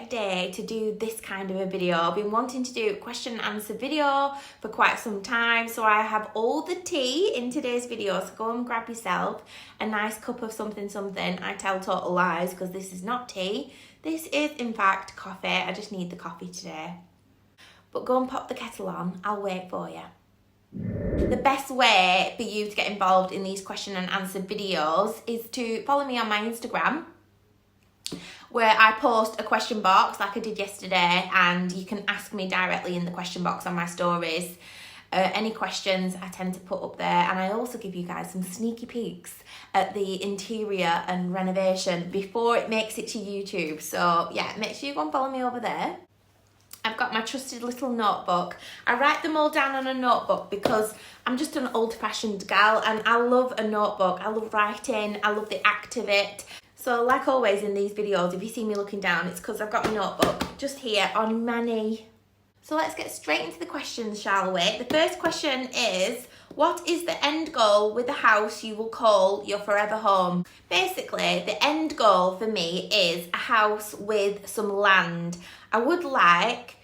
perfect day to do this kind of a video. I've been wanting to do a question and answer video for quite some time, so I have all the tea in today's video, so go and grab yourself a nice cup of something. I tell total lies because this is not tea. This is in fact coffee. I just need the coffee today. But go and pop the kettle on, I'll wait for you. The best way for you to get involved in these question and answer videos is to follow me on my Instagram, where I post a question box like I did yesterday, and you can ask me directly in the question box on my stories. Any questions I tend to put up there, and I also give you guys some sneaky peeks at the interior and renovation before it makes it to YouTube. So yeah, make sure you go and follow me over there. I've got my trusted little notebook. I write them all down on a notebook because I'm just an old-fashioned gal and I love a notebook. I love writing, I love the act of it. So like always in these videos, if you see me looking down, it's because I've got my notebook just here on my knee. So let's get straight into the questions, shall we? The first question is, what is the end goal with the house you will call your forever home? Basically, the end goal for me is a house with some land. I would like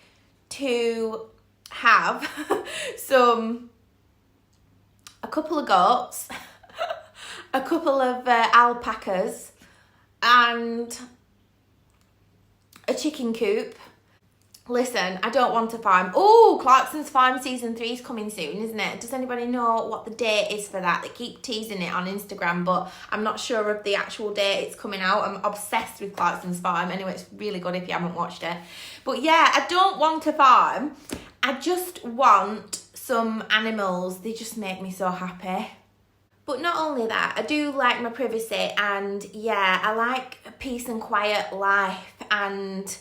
to have a couple of goats, a couple of alpacas, and a chicken coop. Listen, I don't want to farm. Oh, Clarkson's Farm Season 3 is coming soon, isn't it? Does anybody know what the date is for that? They keep teasing it on Instagram, but I'm not sure of the actual date it's coming out. I'm obsessed with Clarkson's Farm. Anyway, it's really good if you haven't watched it. But yeah, I don't want to farm. I just want some animals. They just make me so happy. But not only that, I do like my privacy, and yeah, I like a peace and quiet life, and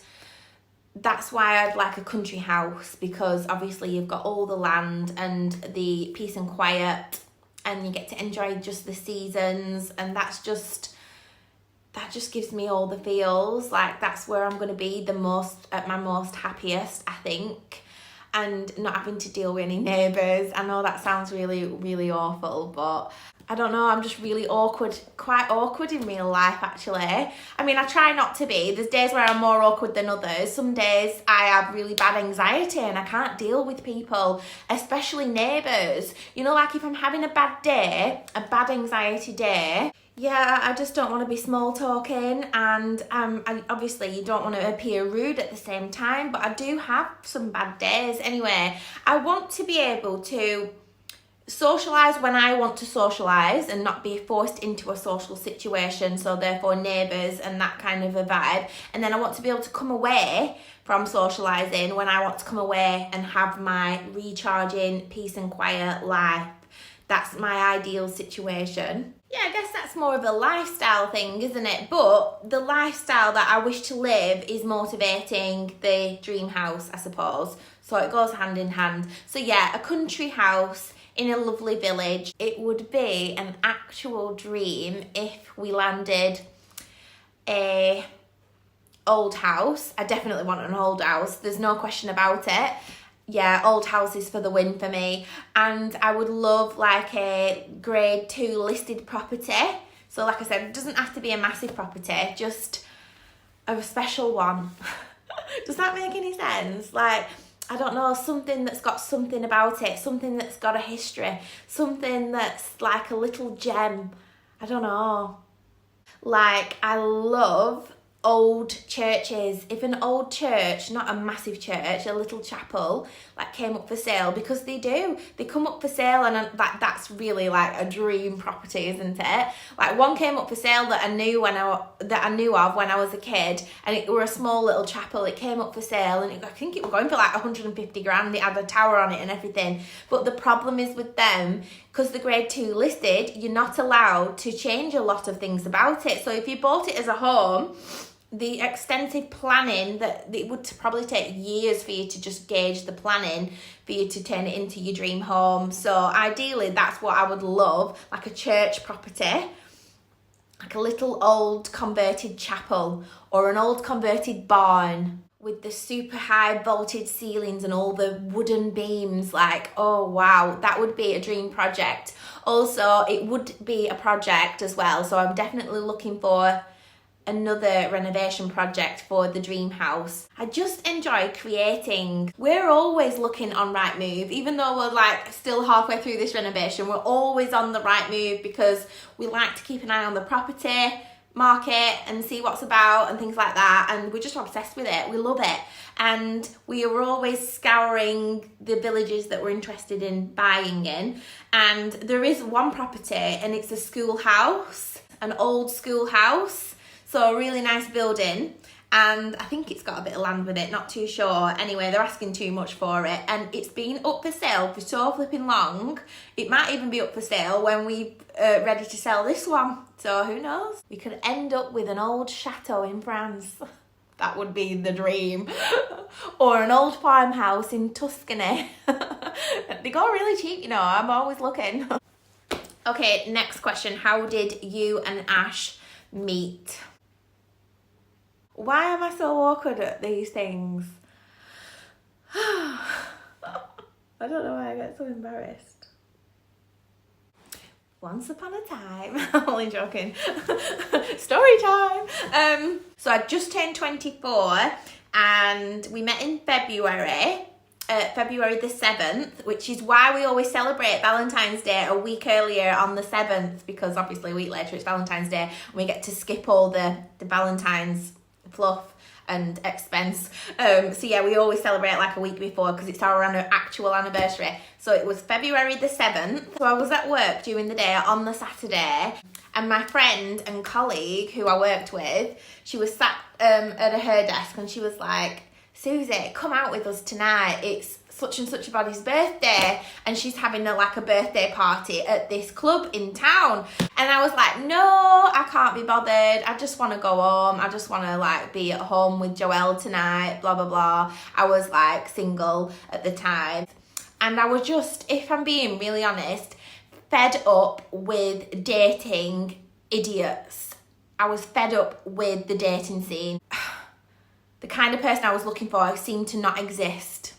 that's why I'd like a country house, because obviously you've got all the land and the peace and quiet, and you get to enjoy just the seasons, and that just gives me all the feels. Like that's where I'm going to be the most, at my most happiest, I think, and not having to deal with any neighbours. I know that sounds really, really awful, but I don't know, I'm just really awkward, quite awkward in real life actually. I mean, I try not to be. There's days where I'm more awkward than others. Some days I have really bad anxiety and I can't deal with people, especially neighbours. You know, like if I'm having a bad day, a bad anxiety day, yeah, I just don't want to be small talking, and obviously you don't want to appear rude at the same time, but I do have some bad days. Anyway, I want to be able to socialise when I want to socialise and not be forced into a social situation, so therefore neighbours and that kind of a vibe. And then I want to be able to come away from socialising when I want to come away and have my recharging peace and quiet life. That's my ideal situation. Yeah, I guess that's more of a lifestyle thing, isn't it? But the lifestyle that I wish to live is motivating the dream house, I suppose. So it goes hand in hand. So yeah, a country house in a lovely village. It would be an actual dream if we landed a old house. I definitely want an old house. There's no question about it. Yeah, old house is for the win for me. And I would love like a grade 2 listed property. So like I said, it doesn't have to be a massive property, just a special one. Does that make any sense? Like, I don't know, something that's got something about it, something that's got a history, something that's like a little gem. I don't know. Like, I love old churches. If an old church, not a massive church, a little chapel, like came up for sale, because they come up for sale, and that's really like a dream property, isn't it? Like one came up for sale that I knew of when I was a kid, and it were a small little chapel. It came up for sale, and I think it was going for like 150 grand. It had a tower on it and everything. But the problem is with them, because the grade 2 listed, you're not allowed to change a lot of things about it. So if you bought it as a home, the extensive planning, that it would probably take years for you to just gauge the planning for you to turn it into your dream home. So ideally that's what I would love, like a church property, like a little old converted chapel or an old converted barn with the super high vaulted ceilings and all the wooden beams. Like, oh wow, that would be a dream project. Also, it would be a project as well, so I'm definitely looking for another renovation project for the dream house. I just enjoy creating. We're always looking on Rightmove, even though we're like still halfway through this renovation, we're always on the Rightmove because we like to keep an eye on the property market and see what's about and things like that, and we're just obsessed with it. We love it, and we are always scouring the villages that we're interested in buying in. And there is one property, and it's a schoolhouse, an old schoolhouse, so a really nice building, and I think it's got a bit of land with it, not too sure. Anyway, they're asking too much for it, and it's been up for sale for so flipping long. It might even be up for sale when we ready to sell this one. So who knows? We could end up with an old chateau in France. That would be the dream. Or an old farmhouse in Tuscany. They go really cheap, you know, I'm always looking. Okay, next question. How did you and Ash meet? Why am I so awkward at these things? I don't know why I get so embarrassed. Once upon a time, I'm only joking. Story time. So I just turned 24 and we met in February. February the 7th, which is why we always celebrate Valentine's Day a week earlier on the 7th, because obviously a week later it's Valentine's Day and we get to skip all the Valentine's fluff and expense. So yeah, we always celebrate like a week before because it's our actual anniversary. So it was February the 7th. So I was at work during the day on the Saturday, and my friend and colleague who I worked with, she was sat at her desk and she was like, Susie, come out with us tonight. It's such and such a body's birthday and she's having a birthday party at this club in town. And I was like, no, I can't be bothered. I just want to go home. I just want to be at home with Joelle tonight, blah, blah, blah. I was single at the time. And I was just, if I'm being really honest, fed up with dating idiots. I was fed up with the dating scene. The kind of person I was looking for seemed to not exist.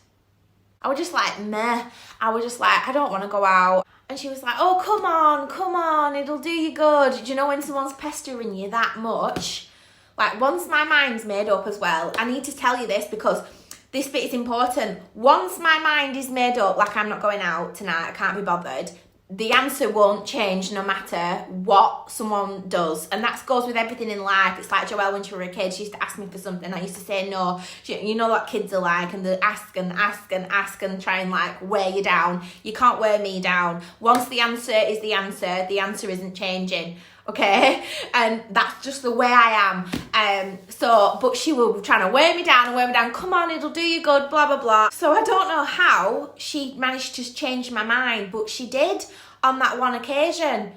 I was just meh. I was just I don't want to go out. And she was like, oh, come on, it'll do you good. Do you know when someone's pestering you that much? Once my mind's made up as well, I need to tell you this because this bit is important. Once my mind is made up, I'm not going out tonight, I can't be bothered, the answer won't change no matter what someone does. And that goes with everything in life. It's like Joelle when she was a kid, she used to ask me for something, I used to say no. You know what kids are like, and they ask and ask and ask and try and wear you down. You can't wear me down. Once the answer is the answer isn't changing. Okay, and that's just the way I am. But she was trying to wear me down, come on, it'll do you good, blah, blah, blah. So I don't know how she managed to change my mind, but she did on that one occasion.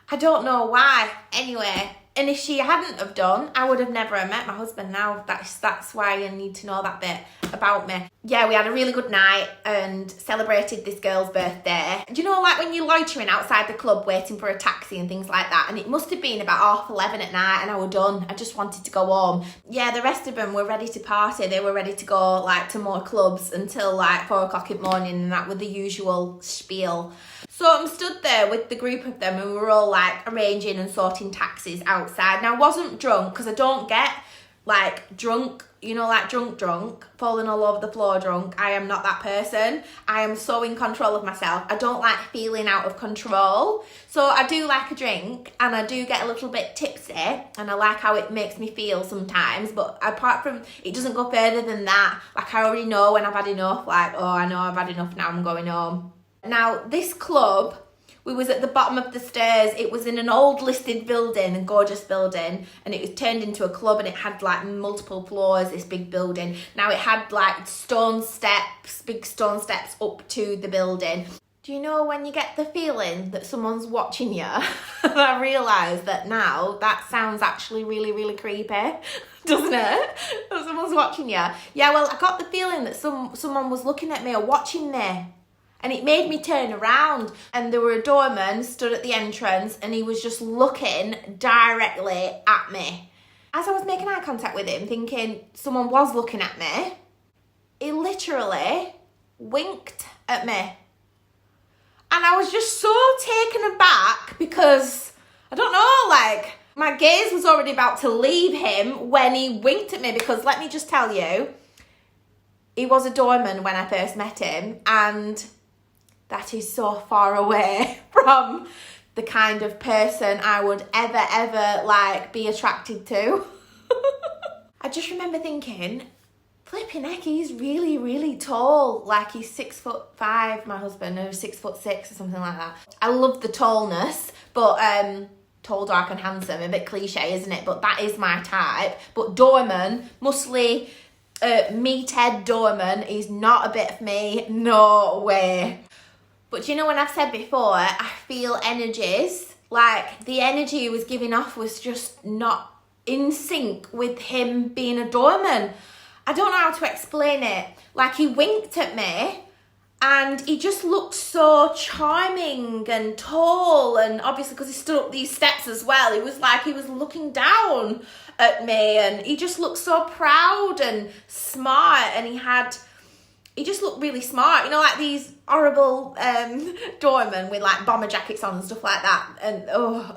I don't know why. Anyway, and if she hadn't have done, I would have never met my husband now. That's why you need to know that bit about me. Yeah, we had a really good night and celebrated this girl's birthday. Do you know when you're loitering outside the club waiting for a taxi and things like that, and it must have been about 11:30 at night and I were done. I just wanted to go home. Yeah, the rest of them were ready to party. They were ready to go to more clubs until 4 o'clock in the morning, and that was the usual spiel. So I'm stood there with the group of them and we were all arranging and sorting taxis outside. Now I wasn't drunk because I don't get drunk, drunk, falling all over the floor drunk. I am not that person. I am so in control of myself. I don't like feeling out of control. So I do like a drink and I do get a little bit tipsy and I like how it makes me feel sometimes. But apart from, it doesn't go further than that. I already know when I've had enough. Oh, I know I've had enough now, I'm going home. Now, this club, we was at the bottom of the stairs. It was in an old listed building, a gorgeous building, and it was turned into a club and it had multiple floors, this big building. Now it had stone steps, big stone steps up to the building. Do you know when you get the feeling that someone's watching you? And I realise that now that sounds actually really, really creepy, doesn't it? That someone's watching you. Yeah, well, I got the feeling that someone was looking at me or watching me. And it made me turn around, and there were a doorman stood at the entrance and he was just looking directly at me. As I was making eye contact with him, thinking someone was looking at me, he literally winked at me. And I was just so taken aback because, I don't know, My gaze was already about to leave him when he winked at me, because let me just tell you, he was a doorman when I first met him, and that is so far away from the kind of person I would ever like be attracted to. I just remember thinking, flipping heck, he's really tall. Like, he's 6'5", my husband, or 6'6" or something like that. I love the tallness, but tall, dark and handsome, a bit cliche, isn't it? But that is my type. But doorman, muscly, meathead doorman is not a bit of me, no way. But do you know, when I've said before, I feel energies, like the energy he was giving off was just not in sync with him being a doorman. I don't know how to explain it. Like, he winked at me and he just looked so charming and tall, and obviously because he stood up these steps as well, it was like he was looking down at me, and he just looked so proud and smart, and he just looked really smart, you know, like these horrible doormen with like bomber jackets on and stuff like that, and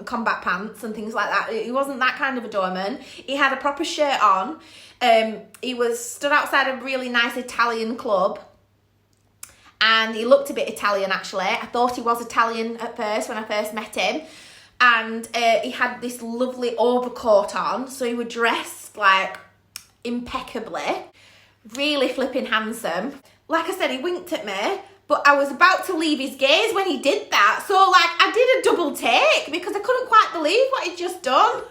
combat pants and things like that. He wasn't that kind of a doorman. He had a proper shirt on. He was stood outside a really nice Italian club, and he looked a bit Italian actually. I thought he was Italian at first when I first met him, and he had this lovely overcoat on, so he was dressed like impeccably, really flipping handsome. Like I said, he winked at me, but I was about to leave his gaze when he did that, so like I did a double take because I couldn't quite believe what he'd just done.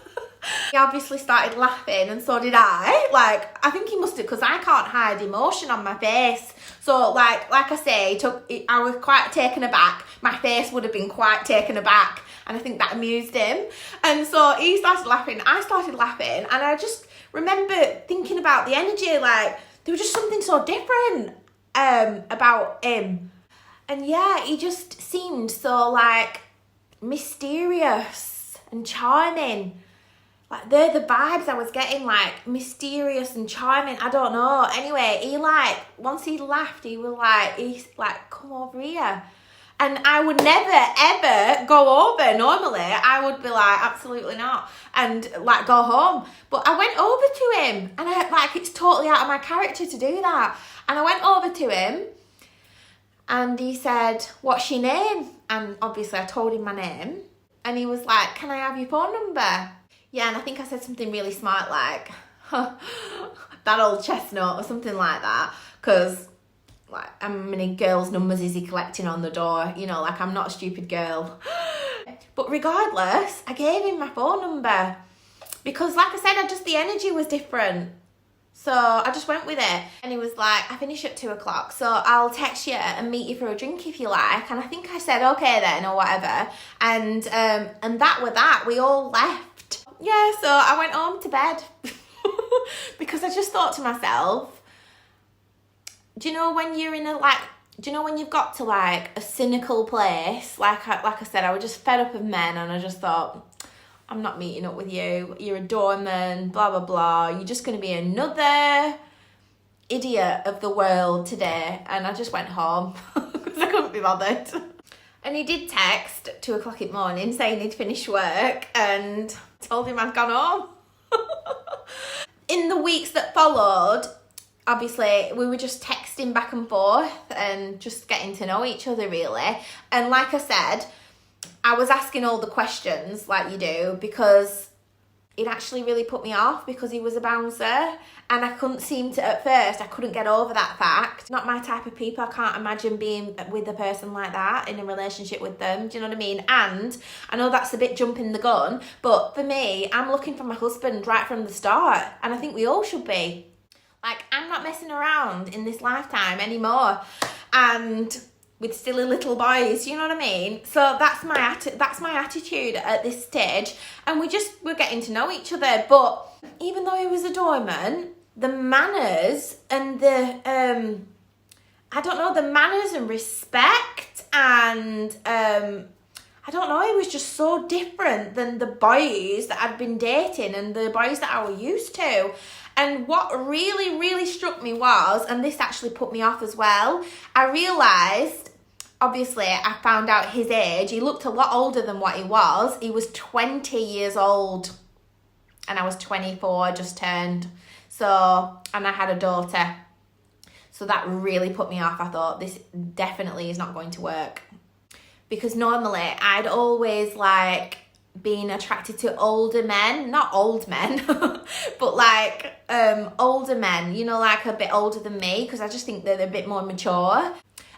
He obviously started laughing, and so did I. Like, I think he must have, because I can't hide emotion on my face. So like I say, I was quite taken aback. My face would have been quite taken aback, and I think that amused him. And so he started laughing, I started laughing, and I just remember thinking about the energy, like there was just something so different about him. And yeah, he just seemed so like mysterious and charming. Like, they're the vibes I was getting, like mysterious and charming. I don't know. Anyway, he like, once he laughed, he's like, come over here. And I would never ever go over normally. I would be like, absolutely not, and like go home. But I went over to him, and it's totally out of my character to do that. And I went over to him, and he said, what's your name? And obviously I told him my name, and he was like, can I have your phone number? Yeah, and I think I said something really smart like, that old chestnut or something like that, because like, how many girls' numbers is he collecting on the door? You know, like, I'm not a stupid girl. But regardless, I gave him my phone number because, like I said, the energy was different. So I just went with it. And he was like, I finish at 2:00, so I'll text you and meet you for a drink if you like. And I think I said, okay then, or whatever. And that were that. We all left. Yeah, so I went home to bed because I just thought to myself, do you know when you're in when you've got to like a cynical place? Like I said, I was just fed up of men, and I just thought, I'm not meeting up with you. You're a doorman, blah, blah, blah. You're just going to be another idiot of the world today. And I just went home because I couldn't be bothered. And he did text at 2:00 in the morning saying he'd finished work, and told him I'd gone home. In the weeks that followed, obviously, we were just texting back and forth and just getting to know each other, really. And like I said, I was asking all the questions like you do, because it actually really put me off because he was a bouncer, and I couldn't seem to, at first, I couldn't get over that fact. Not my type of people. I can't imagine being with a person like that, in a relationship with them. Do you know what I mean? And I know that's a bit jumping the gun, but for me, I'm looking for my husband right from the start, and I think we all should be. Like, I'm not messing around in this lifetime anymore, and with silly little boys, you know what I mean? So that's my attitude at this stage, and we're getting to know each other. But even though he was a doorman, the manners and the manners and respect, and I don't know, he was just so different than the boys that I'd been dating and the boys that I was used to. And what really, really struck me was, and this actually put me off as well, I realised, obviously, I found out his age. He looked a lot older than what he was. He was 20 years old. and I was 24, just turned. So, and I had a daughter. So that really put me off. I thought, this definitely is not going to work. Because normally I'd always like been attracted to older men, not old men, but like older men, you know, like a bit older than me, because I just think they're a bit more mature.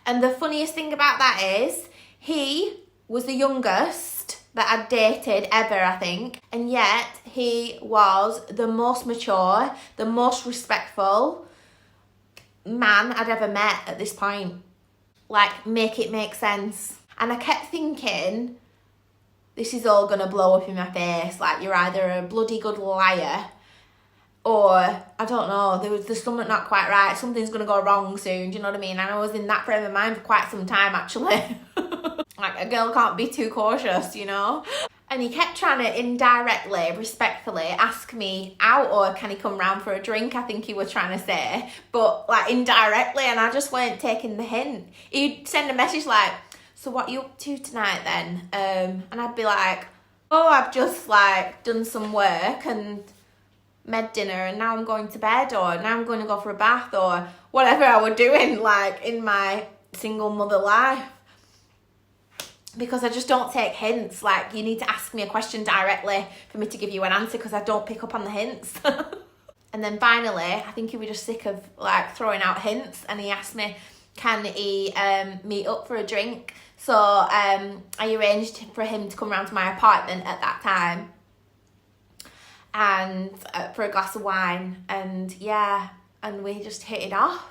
And the funniest thing about that is he was the youngest that I'd dated ever, I think, and yet he was the most mature, the most respectful man I'd ever met at this point. Like, make it make sense. And I kept thinking, this is all gonna blow up in my face. Like, you're either a bloody good liar, or I don't know, there's something not quite right. Something's gonna go wrong soon. Do you know what I mean? And I was in that frame of mind for quite some time, actually. Like, a girl can't be too cautious, you know? And he kept trying to indirectly, respectfully ask me out, or can he come round for a drink, I think he was trying to say. But like indirectly, and I just weren't taking the hint. He'd send a message like, so what are you up to tonight then? And I'd be like, oh, I've just like done some work and made dinner, and now I'm going to bed, or now I'm going to go for a bath, or whatever I was doing like in my single mother life. Because I just don't take hints. Like, you need to ask me a question directly for me to give you an answer, because I don't pick up on the hints. And then finally, I think he was just sick of like throwing out hints, and he asked me, can he meet up for a drink? So I arranged for him to come round to my apartment at that time, and for a glass of wine, and yeah, and we just hit it off.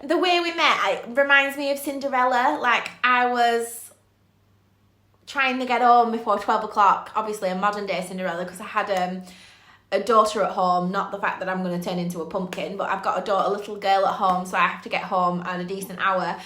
The way we met, it reminds me of Cinderella. Like, I was trying to get home before 12 o'clock, obviously a modern day Cinderella, because I had a daughter at home, not the fact that I'm going to turn into a pumpkin, but I've got a little girl at home, so I have to get home at a decent hour.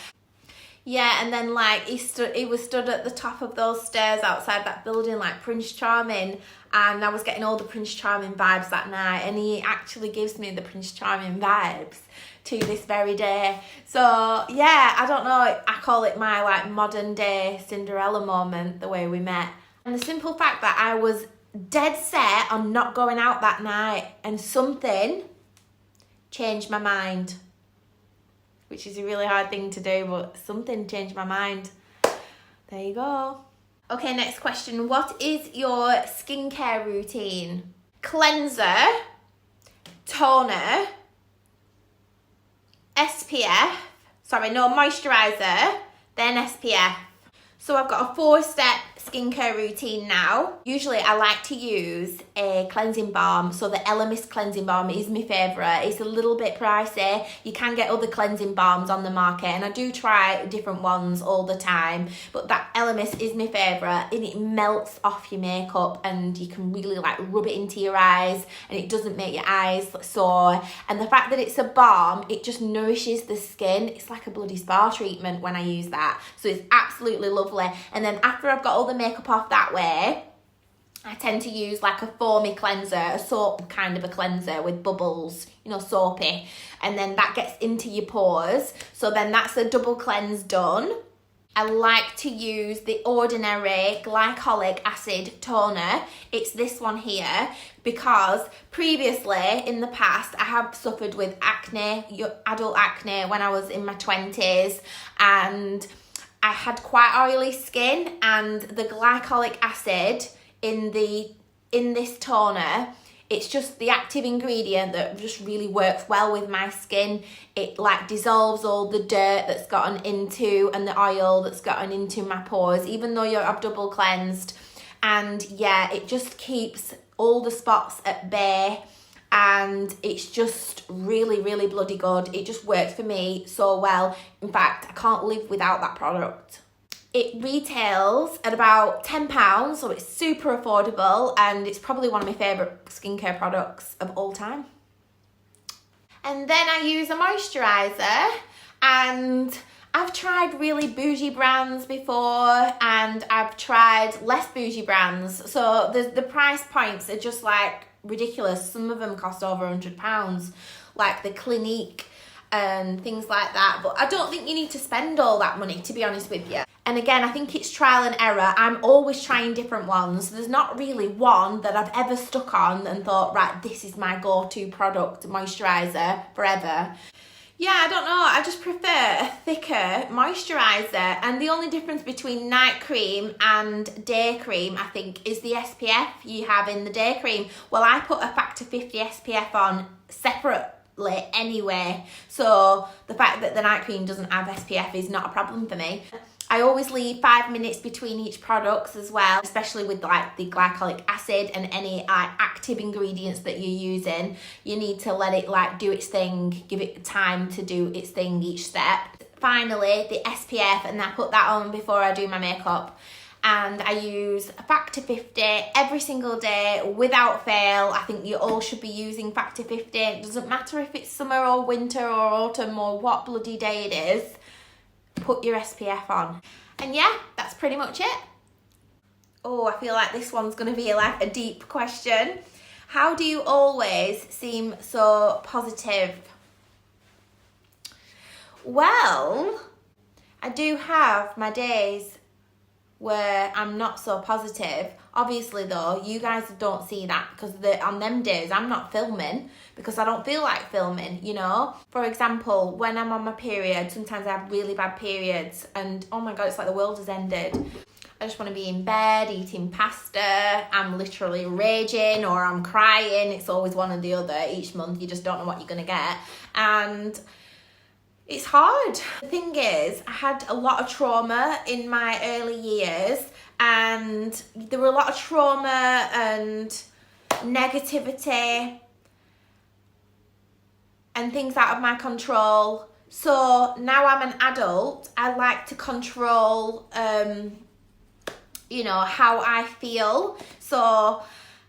Yeah, and then like he was stood at the top of those stairs outside that building like Prince Charming, and I was getting all the Prince Charming vibes that night, and he actually gives me the Prince Charming vibes to this very day. So yeah, I don't know, I call it my like modern day Cinderella moment, the way we met. And the simple fact that I was dead set on not going out that night, and something changed my mind, which is a really hard thing to do, but something changed my mind. There you go. Okay, next question. What is your skincare routine? Cleanser, toner, moisturiser, then SPF. So I've got a 4-step skincare routine now. Usually I like to use a cleansing balm. So the Elemis cleansing balm is my favourite. It's a little bit pricey. You can get other cleansing balms on the market, and I do try different ones all the time. But that Elemis is my favourite, and it melts off your makeup, and you can really like rub it into your eyes, and it doesn't make your eyes sore. And the fact that it's a balm, it just nourishes the skin. It's like a bloody spa treatment when I use that. So it's absolutely lovely. And then after I've got all the makeup off that way, I tend to use like a foamy cleanser, a soap kind of a cleanser with bubbles, you know, soapy. And then that gets into your pores. So then that's a double cleanse done. I like to use the Ordinary Glycolic Acid Toner. It's this one here, because previously in the past I have suffered with acne, adult acne, when I was in my 20s, and I had quite oily skin, and the glycolic acid in this toner, it's just the active ingredient that just really works well with my skin. It like dissolves all the dirt that's gotten into, and the oil that's gotten into my pores, even though I've double cleansed. And yeah, it just keeps all the spots at bay, and it's just really, really bloody good. It just works for me so well. In fact, I can't live without that product. It retails at about £10, so it's super affordable, and it's probably one of my favourite skincare products of all time. And then I use a moisturiser, and I've tried really bougie brands before, and I've tried less bougie brands. So the price points are just like ridiculous. Some of them cost over £100, like the Clinique and things like that. But I don't think you need to spend all that money, to be honest with you. And again, I think it's trial and error. I'm always trying different ones. There's not really one that I've ever stuck on and thought, right, this is my go-to product, moisturiser, forever. Yeah, I don't know. I just prefer a thicker moisturiser. And the only difference between night cream and day cream, I think, is the SPF you have in the day cream. Well, I put a factor 50 SPF on separately anyway. So the fact that the night cream doesn't have SPF is not a problem for me. I always leave 5 minutes between each products as well, especially with like the glycolic acid and any active ingredients that you're using. You need to let it like do its thing, give it time to do its thing each step. Finally, the SPF, and I put that on before I do my makeup. And I use a factor 50 every single day without fail. I think you all should be using factor 50. It doesn't matter if it's summer or winter or autumn or what bloody day it is. Put your SPF on. And yeah, that's pretty much it. Oh, I feel like this one's going to be like a deep question. How do you always seem so positive? Well, I do have my days where I'm not so positive. Obviously though, you guys don't see that because on them days I'm not filming because I don't feel like filming, you know? For example, when I'm on my period, sometimes I have really bad periods and oh my God, it's like the world has ended. I just want to be in bed, eating pasta, I'm literally raging or I'm crying. It's always one or the other. Each month you just don't know what you're going to get. And it's hard. The thing is, I had a lot of trauma in my early years and there were a lot of trauma and negativity and things out of my control. So now I'm an adult, I like to control, you know, how I feel. So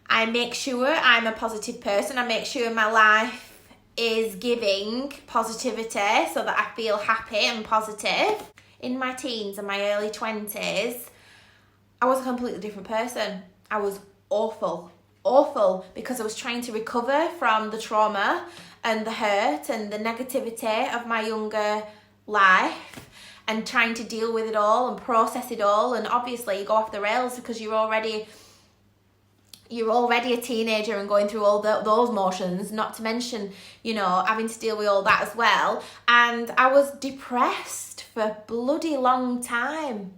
I make sure I'm a positive person. I make sure my life is giving positivity so that I feel happy and positive. In my teens and my early 20s, I was a completely different person. I was awful because I was trying to recover from the trauma and the hurt and the negativity of my younger life and trying to deal with it all and process it all. And obviously you go off the rails because you're already a teenager and going through all those motions, not to mention, you know, having to deal with all that as well. And I was depressed for a bloody long time.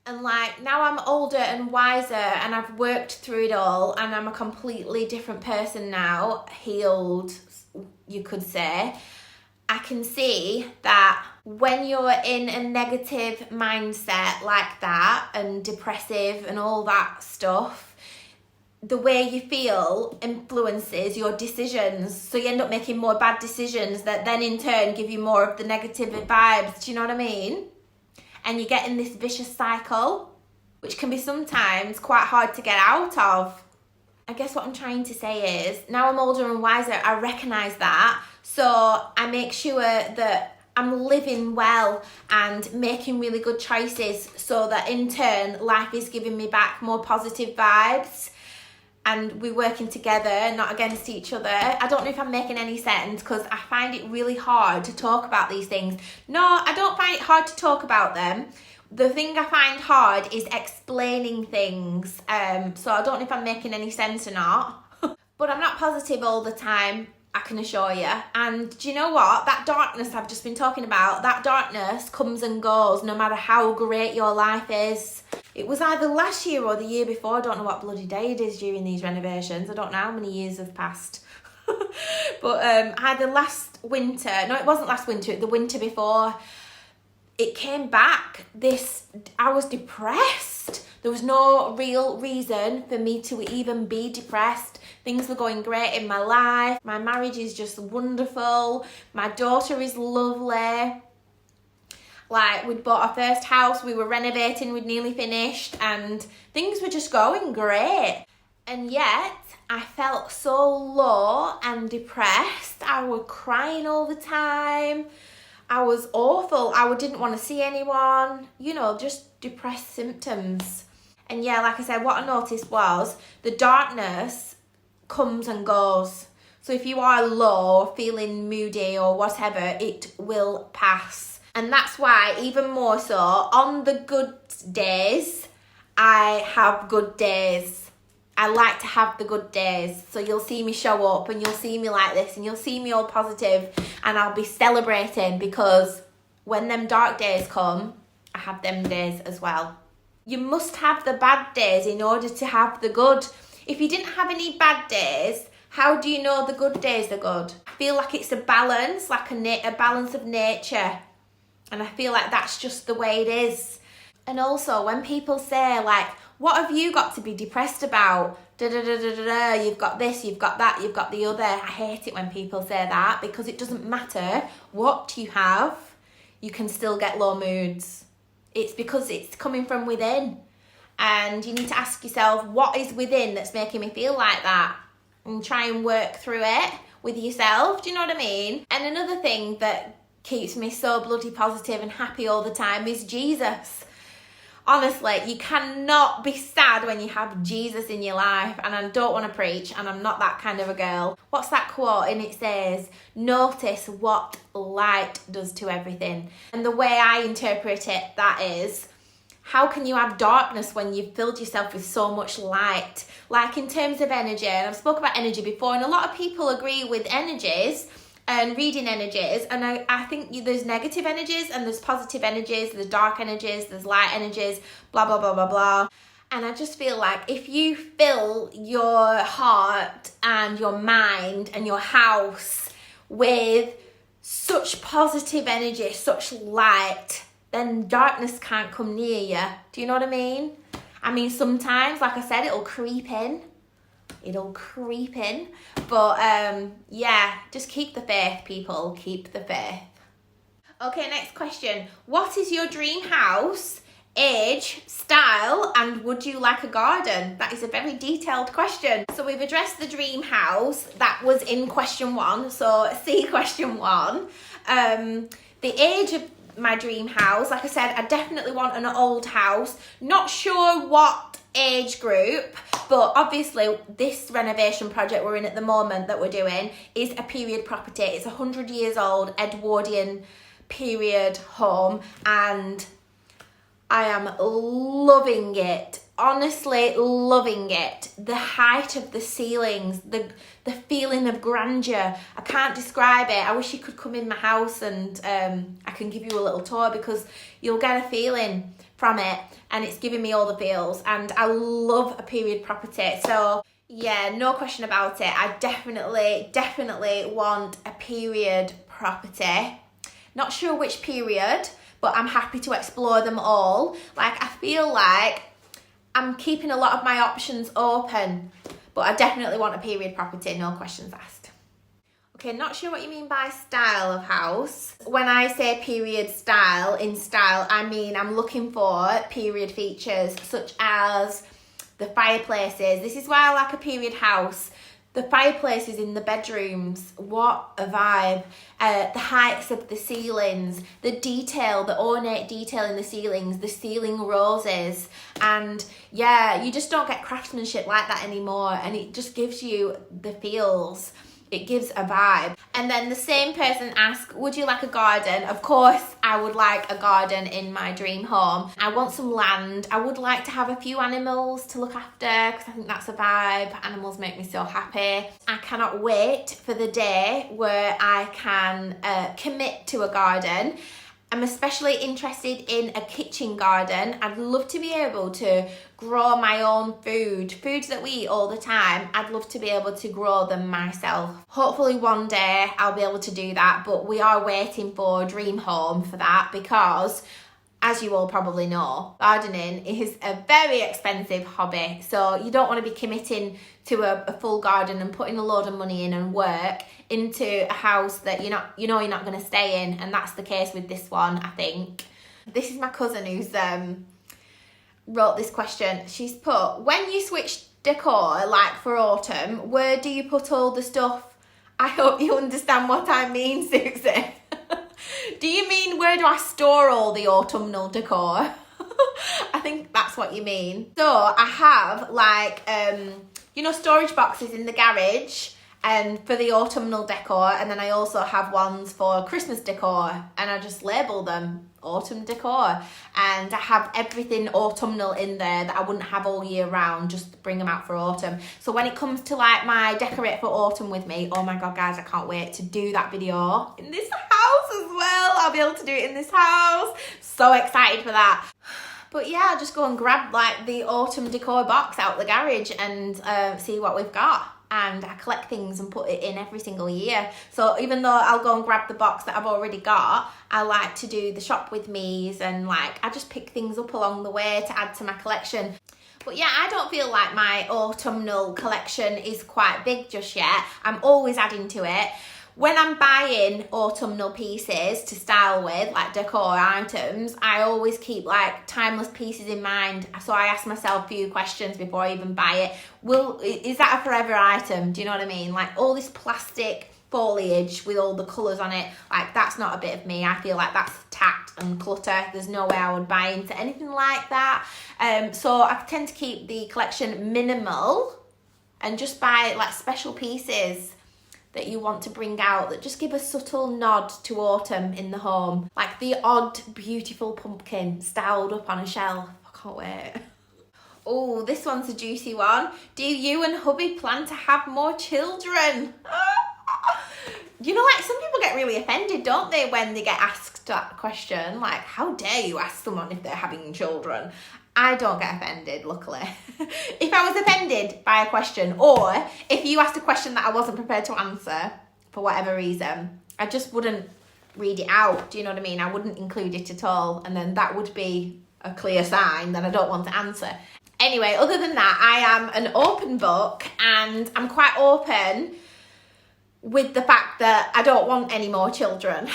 And like now I'm older and wiser and I've worked through it all and I'm a completely different person now, healed, you could say. I can see that when you're in a negative mindset like that and depressive and all that stuff, the way you feel influences your decisions. So you end up making more bad decisions that then in turn give you more of the negative vibes. Do you know what I mean? And you get in this vicious cycle, which can be sometimes quite hard to get out of. I guess what I'm trying to say is, now I'm older and wiser, I recognise that. So I make sure that I'm living well and making really good choices so that in turn, life is giving me back more positive vibes. And we're working together, not against each other. I don't know if I'm making any sense because I find it really hard to talk about these things. No, I don't find it hard to talk about them. The thing I find hard is explaining things. So I don't know if I'm making any sense or not. But I'm not positive all the time, I can assure you. And do you know what? That darkness I've just been talking about, that darkness comes and goes no matter how great your life is. It was either last year or the year before. I don't know what bloody day it is during these renovations. I don't know how many years have passed. But either last winter, no, it wasn't last winter, the winter before, it came back. I was depressed. There was no real reason for me to even be depressed. Things were going great in my life. My marriage is just wonderful. My daughter is lovely. Like, we'd bought our first house, we were renovating, we'd nearly finished, and things were just going great. And yet, I felt so low and depressed. I was crying all the time. I was awful. I didn't want to see anyone. You know, just depressed symptoms. And yeah, like I said, what I noticed was the darkness comes and goes. So if you are low, feeling moody or whatever, it will pass. And that's why, even more so, on the good days, I have good days. I like to have the good days. So you'll see me show up and you'll see me like this and you'll see me all positive and I'll be celebrating, because when them dark days come, I have them days as well. You must have the bad days in order to have the good. If you didn't have any bad days, how do you know the good days are good? I feel like it's a balance, like a balance of nature. And I feel like that's just the way it is. And also, when people say, like, what have you got to be depressed about? You've got this, you've got that, you've got the other. I hate it when people say that, because it doesn't matter what you have, you can still get low moods. It's because it's coming from within. And you need to ask yourself, what is within that's making me feel like that? And try and work through it with yourself. Do you know what I mean? And another thing that keeps me so bloody positive and happy all the time is Jesus. Honestly, you cannot be sad when you have Jesus in your life. And I don't want to preach, and I'm not that kind of a girl. What's that quote? And it says, notice what light does to everything. And the way I interpret it, that is, how can you have darkness when you've filled yourself with so much light? Like in terms of energy, and I've spoken about energy before, and a lot of people agree with energies and reading energies, and I think there's negative energies and there's positive energies, there's dark energies, there's light energies, blah, blah, blah, blah, blah. And I just feel like if you fill your heart and your mind and your house with such positive energy, such light, then darkness can't come near you. Do you know what I mean? I mean, sometimes, like I said, it'll creep in. But yeah, just keep the faith, people. Keep the faith. Okay, next question. What is your dream house, age, style, and would you like a garden? That is a very detailed question. So we've addressed the dream house. That was in question 1. So see question 1. The age of my dream house, like I said, I definitely want an old house. Not sure what age group, but obviously this renovation project we're in at the moment that we're doing is a period property. It's 100 years old, Edwardian period home, and I am loving it. Honestly, loving it. The height of the ceilings, the feeling of grandeur. I can't describe it. I wish you could come in my house and I can give you a little tour, because you'll get a feeling from it, and it's giving me all the feels, and I love a period property. So yeah, no question about it. I definitely want a period property. Not sure which period, but I'm happy to explore them all. Like, I feel like I'm keeping a lot of my options open, but I definitely want a period property, no questions asked. Okay, not sure what you mean by style of house. When I say period style, in style, I mean I'm looking for period features such as the fireplaces. This is why I like a period house. The fireplaces in the bedrooms, what a vibe. The heights of the ceilings, the detail, the ornate detail in the ceilings, the ceiling roses. And yeah, you just don't get craftsmanship like that anymore, and it just gives you the feels. It gives a vibe. And then the same person asked, would you like a garden? Of course, I would like a garden in my dream home. I want some land. I would like to have a few animals to look after, because I think that's a vibe. Animals make me so happy. I cannot wait for the day where I can commit to a garden. I'm especially interested in a kitchen garden. I'd love to be able to grow my own foods that we eat all the time. I'd love to be able to grow them myself. Hopefully one day I'll be able to do that, but we are waiting for a dream home for that, because as you all probably know, gardening is a very expensive hobby. So you don't want to be committing to a full garden and putting a load of money in and work into a house that you're not going to stay in. And that's the case with this one, I think. This is my cousin who's wrote this question. She's put, when you switch decor, like for autumn, where do you put all the stuff? I hope you understand what I mean, Susie. Do you mean where do I store all the autumnal decor? I think that's what you mean. So I have like, storage boxes in the garage, and for the autumnal decor, and then I also have ones for Christmas decor, and I just label them autumn decor, and I have everything autumnal in there that I wouldn't have all year round, just bring them out for autumn. So when it comes to like my decorate for autumn with me, oh my god guys, I can't wait to do that video in this house as well. I'll be able to do it in this house, so excited for that. But yeah, I'll just go and grab like the autumn decor box out the garage and see what we've got. And I collect things and put it in every single year. So even though I'll go and grab the box that I've already got, I like to do the shop with me's, and like I just pick things up along the way to add to my collection. But yeah, I don't feel like my autumnal collection is quite big just yet. I'm always adding to it. When I'm buying autumnal pieces to style with, like decor items, I always keep like timeless pieces in mind. So I ask myself a few questions before I even buy it. Is that a forever item? Do you know what I mean? Like all this plastic foliage with all the colours on it, like that's not a bit of me. I feel like that's tacked and clutter. There's no way I would buy into anything like that. So I tend to keep the collection minimal and just buy like special pieces that you want to bring out that just give a subtle nod to autumn in the home. Like the odd beautiful pumpkin styled up on a shelf. I can't wait. Oh, this one's a juicy one. Do you and hubby plan to have more children? You know, like some people get really offended, don't they, when they get asked that question? Like, how dare you ask someone if they're having children? I don't get offended, luckily. If I was offended by a question, or if you asked a question that I wasn't prepared to answer for whatever reason, I just wouldn't read it out. Do you know what I mean? I wouldn't include it at all. And then that would be a clear sign that I don't want to answer. Anyway, other than that, I am an open book, and I'm quite open with the fact that I don't want any more children.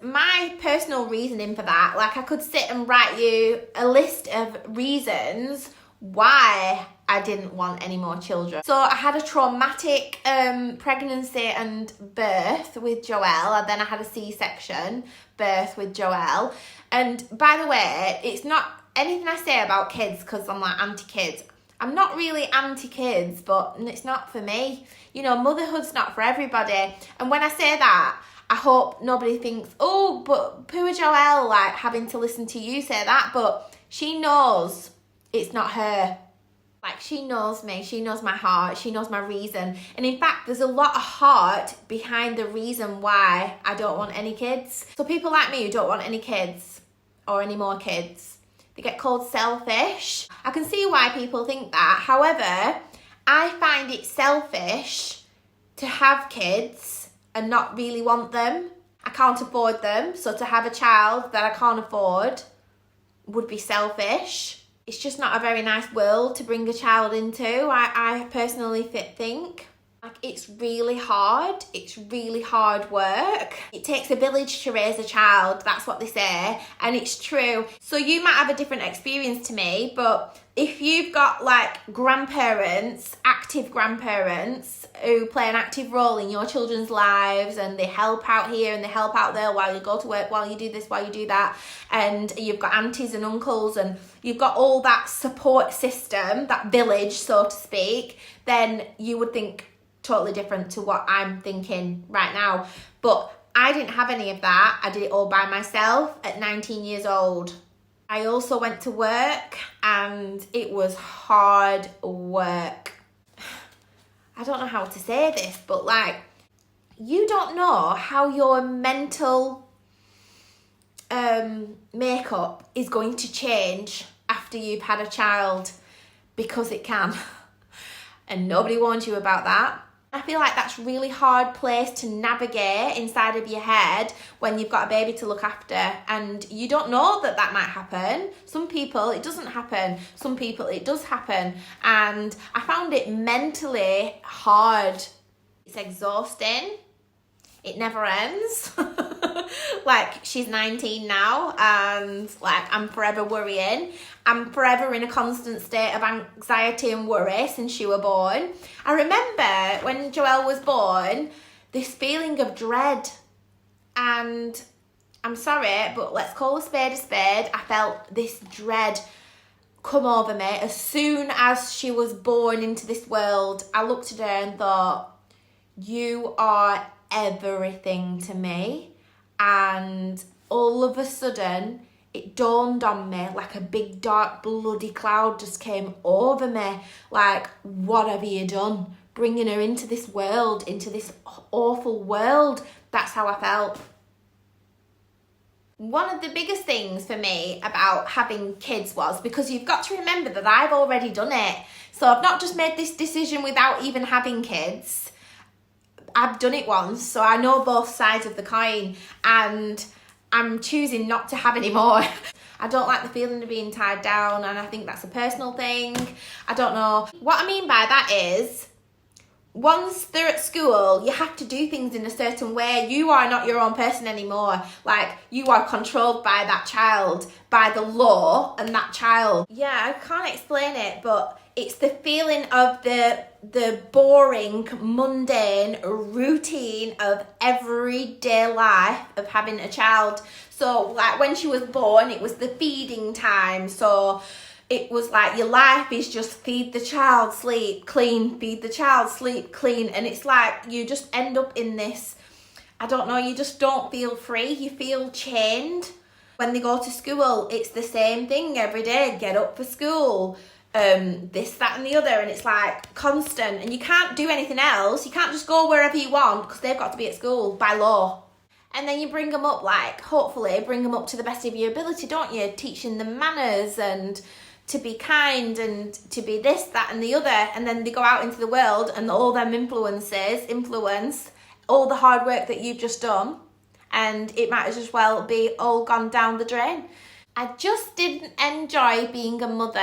My personal reasoning for that, like I could sit and write you a list of reasons why I didn't want any more children. So I had a traumatic pregnancy and birth with Joelle, and then I had a C-section birth with Joelle. And by the way, it's not anything I say about kids because I'm like anti-kids. I'm not really anti-kids, but it's not for me. You know, motherhood's not for everybody. And when I say that, I hope nobody thinks, oh, but poor Joelle, like having to listen to you say that. But she knows it's not her. Like she knows me, she knows my heart, she knows my reason. And in fact, there's a lot of heart behind the reason why I don't want any kids. So people like me who don't want any kids or any more kids, they get called selfish. I can see why people think that. However, I find it selfish to have kids and not really want them. I can't afford them, so to have a child that I can't afford would be selfish. It's just not a very nice world to bring a child into, I personally think. Like it's really hard work. It takes a village to raise a child, that's what they say, and it's true. So you might have a different experience to me, but if you've got like grandparents, active grandparents who play an active role in your children's lives, and they help out here and they help out there while you go to work, while you do this, while you do that, and you've got aunties and uncles and you've got all that support system, that village so to speak, then you would think totally different to what I'm thinking right now. But I didn't have any of that. I did it all by myself at 19 years old. I also went to work and it was hard work. I don't know how to say this, but like, you don't know how your mental makeup is going to change after you've had a child, because it can. And nobody warned you about that. I feel like that's a really hard place to navigate inside of your head when you've got a baby to look after and you don't know that that might happen. Some people it doesn't happen, some people it does happen, and I found it mentally hard. It's exhausting. It never ends. Like she's 19 now and like I'm forever worrying. I'm forever in a constant state of anxiety and worry since she was born. I remember when Joelle was born, this feeling of dread, and I'm sorry, but let's call a spade a spade. I felt this dread come over me as soon as she was born into this world. I looked at her and thought, you are everything to me. And all of a sudden, it dawned on me like a big dark bloody cloud just came over me. Like, what have you done? Bringing her into this world, into this awful world. That's how I felt. One of the biggest things for me about having kids was, because you've got to remember that I've already done it. So I've not just made this decision without even having kids. I've done it once, so I know both sides of the coin, and I'm choosing not to have any more. I don't like the feeling of being tied down, and I think that's a personal thing. I don't know. What I mean by that is, once they're at school, you have to do things in a certain way. You are not your own person anymore. Like, you are controlled by that child, by the law and that child. Yeah, I can't explain it, but it's the feeling of the boring, mundane routine of everyday life of having a child. So, like, when she was born, it was the feeding time. So it was like your life is just feed the child, sleep, clean, feed the child, sleep, clean. And it's like you just end up in this, I don't know, you just don't feel free. You feel chained. When they go to school, it's the same thing every day. Get up for school, this, that and the other. And it's like constant. And you can't do anything else. You can't just go wherever you want because they've got to be at school by law. And then you bring them up, like, hopefully bring them up to the best of your ability, don't you? Teaching them manners and to be kind and to be this, that and the other. And then they go out into the world and all them influence all the hard work that you've just done. And it might as well be all gone down the drain. I just didn't enjoy being a mother.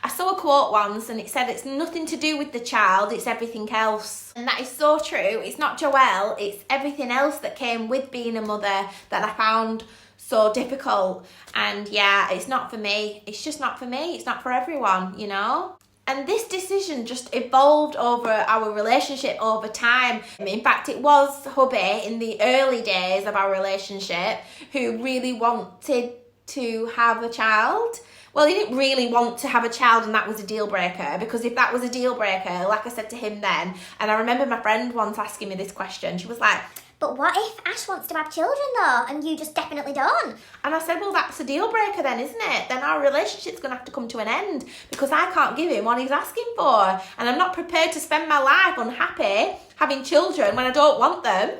I saw a quote once and it said it's nothing to do with the child, it's everything else. And that is so true. It's not Joelle, it's everything else that came with being a mother that I found so difficult. And yeah, it's not for me. It's just not for me. It's not for everyone, you know? And this decision just evolved over our relationship over time. In fact, it was hubby in the early days of our relationship who really wanted to have a child. Well, he didn't really want to have a child, and that was a deal breaker, because if that was a deal breaker, like I said to him then, and I remember my friend once asking me this question, she was like, but what if Ash wants to have children though, and you just definitely don't? And I said, well, that's a deal breaker then, isn't it? Then our relationship's going to have to come to an end because I can't give him what he's asking for. And I'm not prepared to spend my life unhappy having children when I don't want them.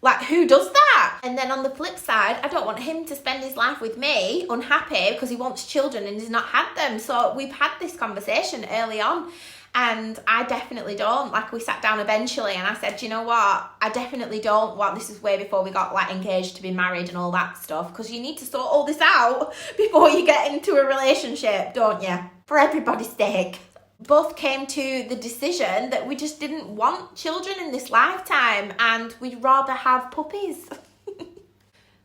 Like, who does that? And then on the flip side, I don't want him to spend his life with me unhappy because he wants children and he's not had them. So we've had this conversation early on. And I definitely don't. Like, we sat down eventually and I said, you know what? I definitely don't want, this is way before we got like engaged to be married and all that stuff, because you need to sort all this out before you get into a relationship, don't you? For everybody's sake. Both came to the decision that we just didn't want children in this lifetime and we'd rather have puppies.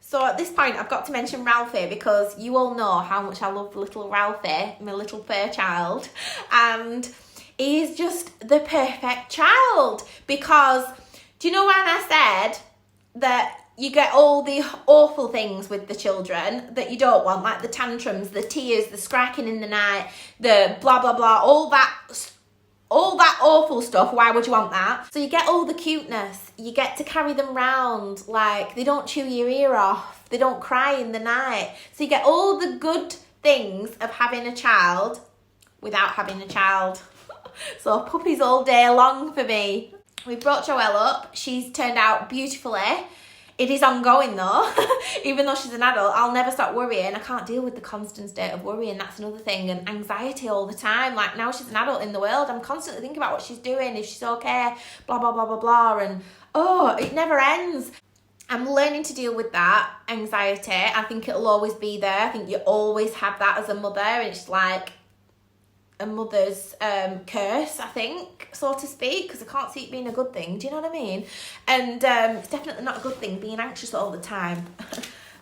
So at this point, I've got to mention Ralphie because you all know how much I love little Ralphie, my little fur child. And he's just the perfect child because, do you know when I said that you get all the awful things with the children that you don't want, like the tantrums, the tears, the scracking in the night, the blah, blah, blah, all that awful stuff. Why would you want that? So you get all the cuteness. You get to carry them round. Like, they don't chew your ear off. They don't cry in the night. So you get all the good things of having a child without having a child. So puppies all day long for me. We brought Joelle up. She's turned out beautifully. It is ongoing though. Even though she's an adult, I'll never stop worrying. I can't deal with the constant state of worrying. That's another thing. And anxiety all the time. Like, now she's an adult in the world, I'm constantly thinking about what she's doing, if she's okay, blah, blah, blah, blah, blah. And oh, it never ends. I'm learning to deal with that anxiety. I think it'll always be there. I think you always have that as a mother. And it's like a mother's curse, I think, so to speak, because I can't see it being a good thing. Do you know what I mean? And it's definitely not a good thing being anxious all the time.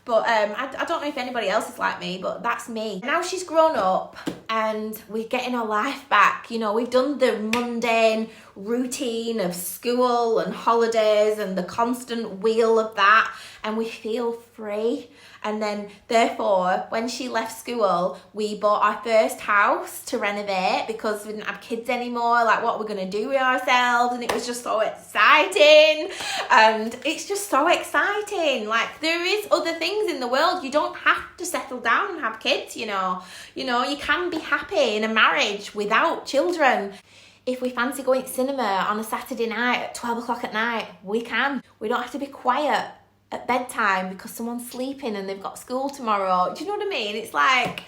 But I don't know if anybody else is like me, but that's me. Now she's grown up and we're getting our life back. You know, we've done the mundane routine of school and holidays and the constant wheel of that, and we feel free. And then therefore, when she left school, we bought our first house to renovate because we didn't have kids anymore. Like, what we're going to do with ourselves. And it was just so exciting. And it's just so exciting. Like, there is other things in the world. You don't have to settle down and have kids, you know. You know, you can be happy in a marriage without children. If we fancy going to cinema on a Saturday night at 12 o'clock at night, we can. We don't have to be quiet at bedtime because someone's sleeping and they've got school tomorrow. Do you know what I mean? It's like,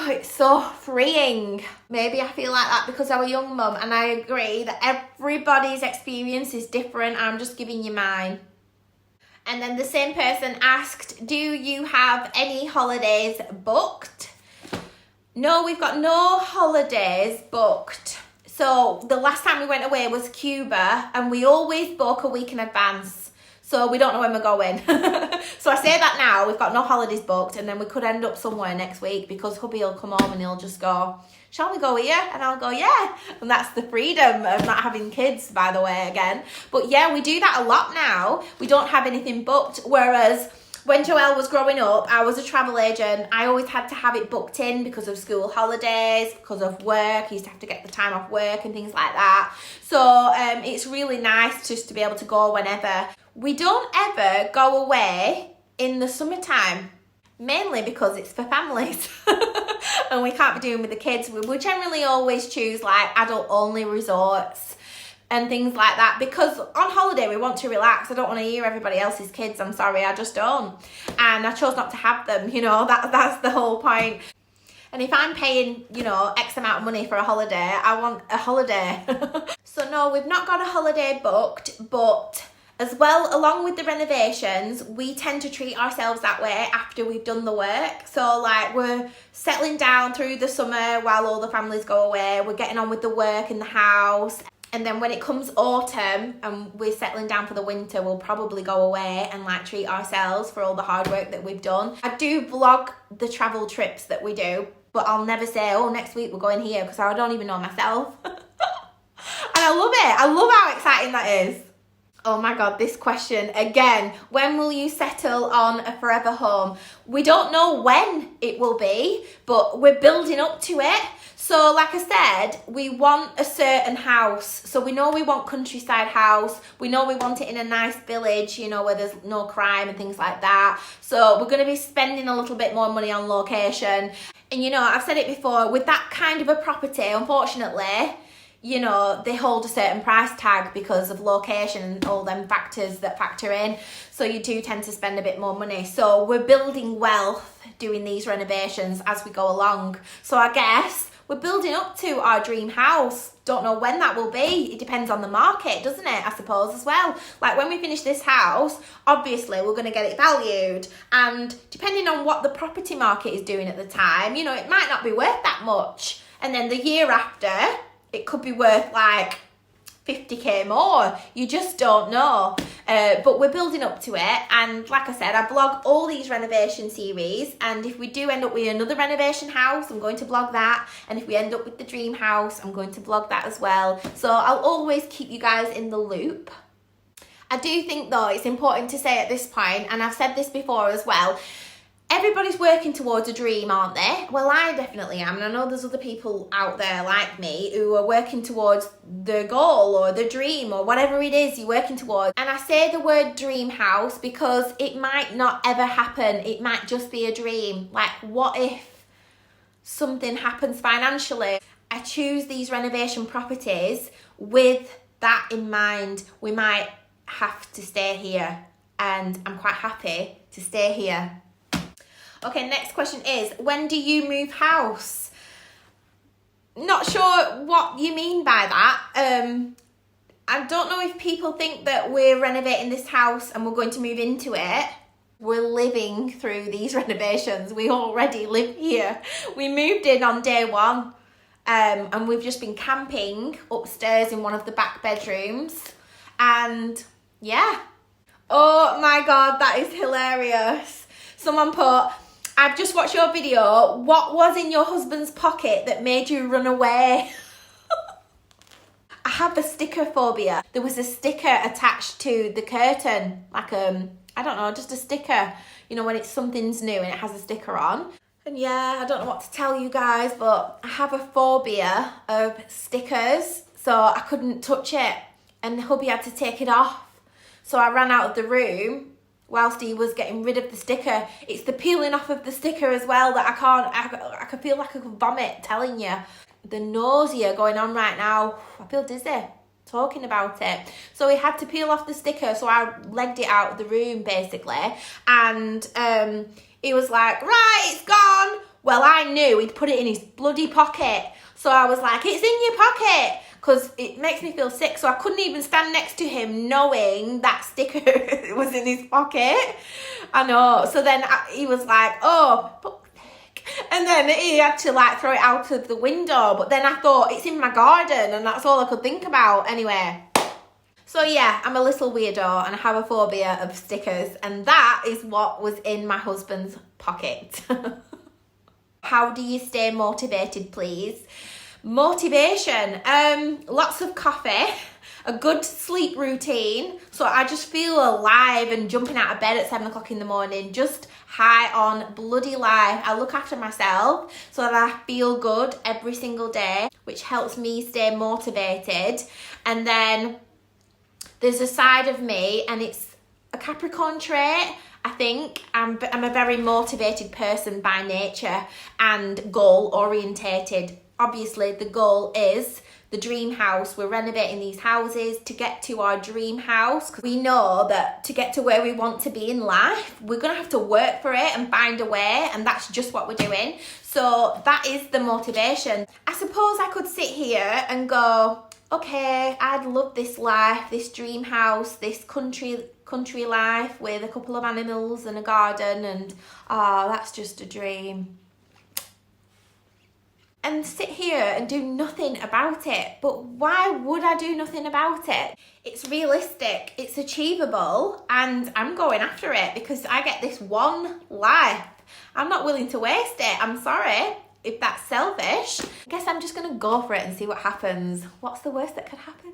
it's so freeing. Maybe I feel like that because I'm a young mum, and I agree that everybody's experience is different. I'm just giving you mine. And then the same person asked, do you have any holidays booked? No, we've got no holidays booked. So the last time we went away was Cuba, and we always book a week in advance. So we don't know when we're going. So I say that now, we've got no holidays booked, and then we could end up somewhere next week because hubby will come home and he'll just go, shall we go here? And I'll go, yeah. And that's the freedom of not having kids, by the way, again. But yeah, we do that a lot now. We don't have anything booked, whereas when Joelle was growing up, I was a travel agent. I always had to have it booked in because of school holidays, because of work. I used to have to get the time off work and things like that. So it's really nice just to be able to go whenever. We don't ever go away in the summertime, mainly because it's for families and we can't be doing with the kids. We generally always choose like adult-only resorts and things like that, because on holiday we want to relax. I don't want to hear everybody else's kids. I'm sorry, I just don't. And I chose not to have them, you know, that's the whole point. And if I'm paying, you know, X amount of money for a holiday, I want a holiday. So no, we've not got a holiday booked, but as well, along with the renovations, we tend to treat ourselves that way after we've done the work. So like, we're settling down through the summer while all the families go away. We're getting on with the work in the house. And then when it comes autumn and we're settling down for the winter, we'll probably go away and like treat ourselves for all the hard work that we've done. I do vlog the travel trips that we do, but I'll never say, oh, next week we're going here, because I don't even know myself. And I love it. I love how exciting that is. Oh my God, this question again. When will you settle on a forever home? We don't know when it will be, but we're building up to it. So like I said, we want a certain house. So we know we want countryside house. We know we want it in a nice village, you know, where there's no crime and things like that. So we're going to be spending a little bit more money on location. And you know, I've said it before, with that kind of a property, unfortunately, you know, they hold a certain price tag because of location and all them factors that factor in. So you do tend to spend a bit more money. So we're building wealth doing these renovations as we go along. So I guess we're building up to our dream house. Don't know when that will be. It depends on the market, doesn't it? I suppose as well. Like when we finish this house, obviously we're going to get it valued. And depending on what the property market is doing at the time, you know, it might not be worth that much. And then the year after, it could be worth like 50k more. You just don't know. But we're building up to it. And like I said, I vlog all these renovation series. And if we do end up with another renovation house, I'm going to vlog that. And if we end up with the dream house, I'm going to vlog that as well. So I'll always keep you guys in the loop. I do think though, it's important to say at this point, and I've said this before as well, everybody's working towards a dream, aren't they? Well, I definitely am. And I know there's other people out there like me who are working towards the goal or the dream or whatever it is you're working towards. And I say the word dream house because it might not ever happen. It might just be a dream. Like, what if something happens financially? I choose these renovation properties with that in mind. We might have to stay here, and I'm quite happy to stay here. Okay, next question is, when do you move house? Not sure what you mean by that. I don't know if people think that we're renovating this house and we're going to move into it. We're living through these renovations. We already live here. We moved in on day one, and we've just been camping upstairs in one of the back bedrooms. And yeah. Oh my God, that is hilarious. Someone put, I've just watched your video. What was in your husband's pocket that made you run away? I have a sticker phobia. There was a sticker attached to the curtain, like I don't know, just a sticker. You know, when it's something's new and it has a sticker on. And yeah, I don't know what to tell you guys, but I have a phobia of stickers, so I couldn't touch it. And hubby had to take it off. So I ran out of the room whilst he was getting rid of the sticker. It's the peeling off of the sticker as well that I can feel like I could vomit telling you. The nausea going on right now. I feel dizzy talking about it. So he had to peel off the sticker, so I legged it out of the room basically. And he was like, right, it's gone. Well, I knew he'd put it in his bloody pocket. So I was like, it's in your pocket. Because it makes me feel sick. So I couldn't even stand next to him knowing that sticker was in his pocket. I know. So then he was like, oh, but... And then he had to like throw it out of the window. But then I thought, it's in my garden. And that's all I could think about. Anyway. So yeah, I'm a little weirdo and I have a phobia of stickers. And that is what was in my husband's pocket. How do you stay motivated, please? Motivation, lots of coffee, a good sleep routine, so I just feel alive and jumping out of bed at 7 o'clock in the morning, just high on bloody life. I look after myself so that I feel good every single day, which helps me stay motivated. And then there's a side of me, and it's a Capricorn trait. I think I'm a very motivated person by nature and goal orientated. Obviously, the goal is the dream house. We're renovating these houses to get to our dream house. We know that to get to where we want to be in life, we're going to have to work for it and find a way. And that's just what we're doing. So that is the motivation. I suppose I could sit here and go, okay, I'd love this life, this dream house, this country life with a couple of animals and a garden. And that's just a dream. And sit here and do nothing about it. But why would I do nothing about it? It's realistic, it's achievable, and I'm going after it because I get this one life. I'm not willing to waste it. I'm sorry if that's selfish. I guess I'm just gonna go for it and see what happens. What's the worst that could happen?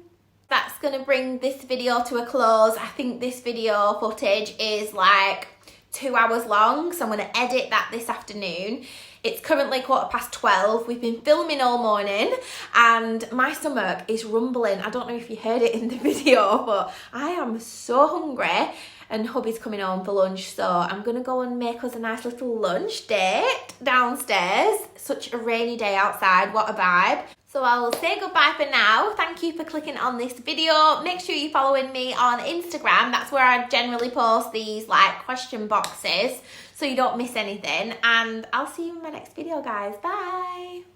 That's gonna bring this video to a close. I think this video footage is like 2 hours long, so I'm gonna edit that this afternoon. It's currently 12:15. We've been filming all morning and my stomach is rumbling. I don't know if you heard it in the video, but I am so hungry and hubby's coming home for lunch. So I'm gonna go and make us a nice little lunch date downstairs. Such a rainy day outside, what a vibe. So I'll say goodbye for now. Thank you for clicking on this video. Make sure you're following me on Instagram. That's where I generally post these like question boxes so you don't miss anything. And I'll see you in my next video, guys. Bye.